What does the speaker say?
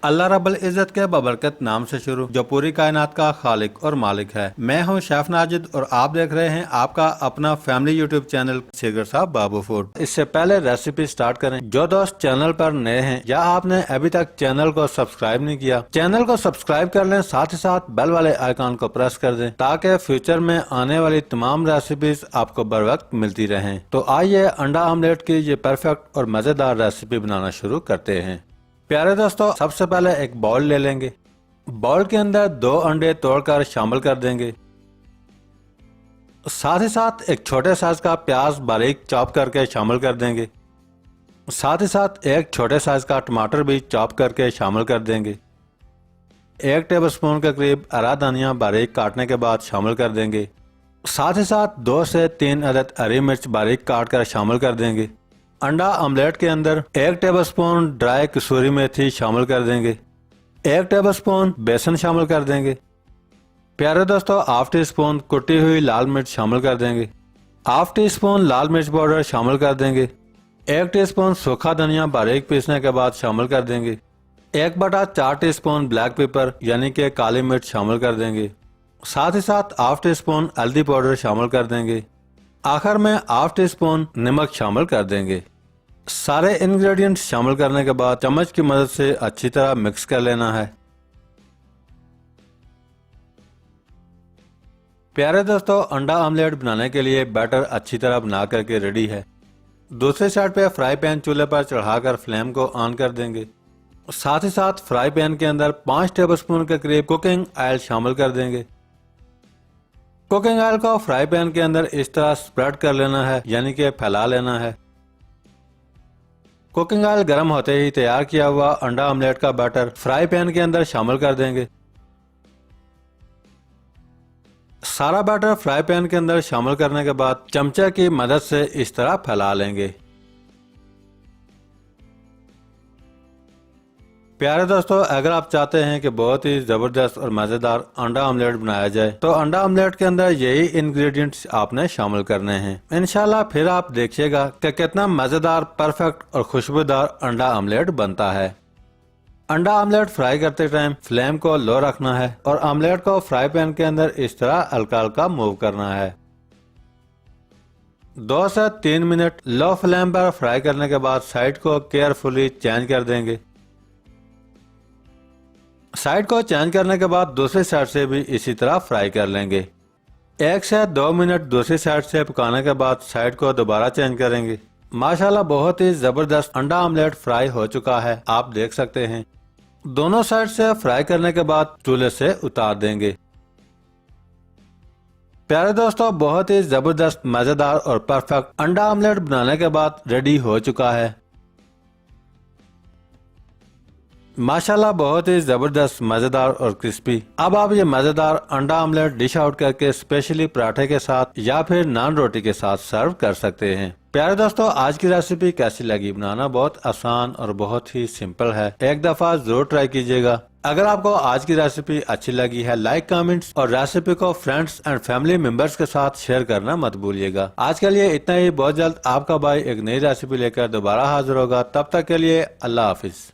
अल्लाह रब्बुल इज़्ज़त के बबरकत नाम से शुरू, जो पूरी कायनात का खालिक और मालिक है। मैं हूं शेफ नाजिद और आप देख रहे हैं आपका अपना फैमिली यूट्यूब चैनल सिगर साहब बाबू फूड। इससे पहले रेसिपी स्टार्ट करें, जो दोस्त चैनल पर नए हैं या आपने अभी तक चैनल को सब्सक्राइब नहीं किया, चैनल को सब्सक्राइब कर लें, साथ ही साथ बेल वाले आइकॉन को प्रेस कर दें ताकि फ्यूचर में आने वाली तमाम रेसिपीज आपको बर वक्त मिलती रहें। तो आइए अंडा ऑमलेट की ये परफेक्ट और मजेदार रेसिपी बनाना शुरू करते हैं। प्यारे दोस्तों, सबसे पहले एक बाउल ले लेंगे। बाउल के अंदर 2 अंडे तोड़कर शामिल कर देंगे। साथ ही साथ एक छोटे साइज का प्याज बारीक चॉप करके शामिल कर देंगे। साथ ही साथ एक छोटे साइज का टमाटर भी चॉप करके शामिल कर देंगे। 1 टेबलस्पून के करीब हरा धनिया बारीक काटने के बाद शामिल कर देंगे। साथ ही साथ 2 से 3 अदद हरी मिर्च बारीक काट कर शामिल कर देंगे। अंडा ऑमलेट के अंदर 1 टेबलस्पून ड्राई कसूरी मेथी शामिल कर देंगे। 1 टेबलस्पून बेसन शामिल कर देंगे। प्यारे दोस्तों, हाफ टी स्पून कुटी हुई लाल मिर्च शामिल कर देंगे। हाफ टी स्पून लाल मिर्च पाउडर शामिल कर देंगे। 1 टीस्पून सूखा धनिया बारीक पीसने के बाद शामिल कर देंगे। 1/4 टीस्पून ब्लैक पेपर यानी कि काली मिर्च शामिल कर देंगे। साथ ही साथ हाफ टी स्पून हल्दी पाउडर शामिल कर देंगे। आखिर में हाफ टी स्पून नमक शामिल कर देंगे। सारे इंग्रेडिएंट्स शामिल करने के बाद चम्मच की मदद से अच्छी तरह मिक्स कर लेना है। प्यारे दोस्तों, अंडा ऑमलेट बनाने के लिए बैटर अच्छी तरह बना करके रेडी है। दूसरी साइड पे फ्राई पैन चूल्हे पर चढ़ाकर फ्लेम को ऑन कर देंगे। साथ ही साथ फ्राई पैन के अंदर 5 टेबलस्पून के करीब कुकिंग ऑयल शामिल कर देंगे। कुकिंग ऑयल को फ्राई पैन के अंदर इस तरह स्प्रेड कर लेना है, यानी कि फैला लेना है। कुकिंग ऑयल गर्म होते ही तैयार किया हुआ अंडा ऑमलेट का बैटर फ्राई पैन के अंदर शामिल कर देंगे। सारा बैटर फ्राई पैन के अंदर शामिल करने के बाद चमचे की मदद से इस तरह फैला लेंगे। प्यारे दोस्तों, अगर आप चाहते हैं कि बहुत ही जबरदस्त और मजेदार अंडा ऑमलेट बनाया जाए तो अंडा ऑमलेट के अंदर यही इंग्रेडिएंट्स आपने शामिल करने हैं। इंशाल्लाह फिर आप देखिएगा कि कितना मजेदार, परफेक्ट और खुशबूदार अंडा ऑमलेट बनता है। अंडा ऑमलेट फ्राई करते टाइम फ्लेम को लो रखना है और ऑमलेट को फ्राई पैन के अंदर इस तरह हल्का हल्का मूव करना है। 2 से 3 मिनट लो फ्लेम पर फ्राई करने के बाद साइड को केयरफुली चेंज कर देंगे। साइड को चेंज करने के बाद दूसरी साइड से भी इसी तरह फ्राई कर लेंगे। 1 से 2 मिनट दूसरी साइड से पकाने के बाद साइड को दोबारा चेंज करेंगे। माशाल्लाह बहुत ही जबरदस्त अंडा ऑमलेट फ्राई हो चुका है, आप देख सकते हैं। दोनों साइड से फ्राई करने के बाद चूल्हे से उतार देंगे। प्यारे दोस्तों, बहुत ही जबरदस्त, मजेदार और परफेक्ट अंडा ऑमलेट बनाने के बाद रेडी हो चुका है। माशाल्लाह बहुत ही जबरदस्त, मजेदार और क्रिस्पी। अब आप ये मजेदार अंडा ऑमलेट डिश आउट करके स्पेशली पराठे के साथ या फिर नान रोटी के साथ सर्व कर सकते हैं। प्यारे दोस्तों, आज की रेसिपी कैसी लगी? बनाना बहुत आसान और बहुत ही सिंपल है, एक दफा जरूर ट्राई कीजिएगा। अगर आपको आज की रेसिपी अच्छी लगी है, लाइक, कमेंट्स और रेसिपी को फ्रेंड्स एंड फैमिली मेंबर्स के साथ शेयर करना मत भूलिएगा। आज के लिए इतना ही। बहुत जल्द आपका भाई एक नई रेसिपी लेकर दोबारा हाजिर होगा। तब तक के लिए अल्लाह हाफिज।